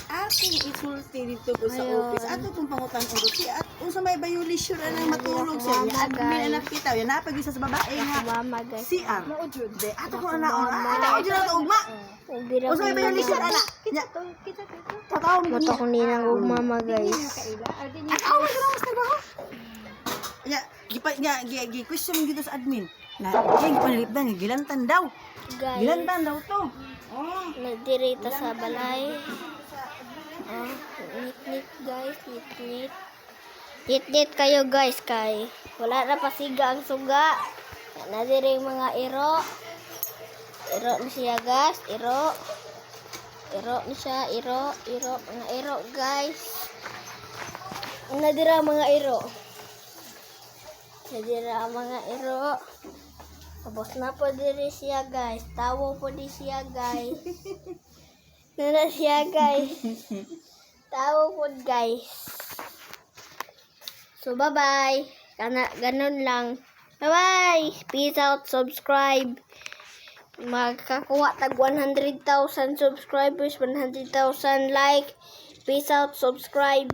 Akong isulti dito ko sa Ayun. office. Ato kung pangutan ulo siya. At unsa may violation na matulog siya. Mama, Ya admin guys. anak kita. Ya napag isa sa babae nga. Mama guys. CR. De ato ko na Mama. Ato ko na ugma. Unsa may violation ana? Ya. Tataw mo Mata ko ninang mama guys. Aw, wala mas trabaho. Ya, question dito sa admin. Na, gipanilipdan ni gilantan daw. Guys, Gilantan daw to. Oh. nagdirita sa balay. Oh, nit-nit guys, nit-nit. Nit-nit kayo guys kay wala na pasiga ang suga. Nadiri mga iro. Iro na siya guys, iro. Iro na siya, iro, mga iro guys. Nadira mga iro. Nadira mga iro. Tapos na po diri siya guys. Tawo po di siya guys. Nana siya guys. Tawo po guys. So bye bye. Ganun lang. Bye bye. Peace out. Subscribe. Magkakuha tag 100,000 subscribers, 100,000 like. Peace out. Subscribe.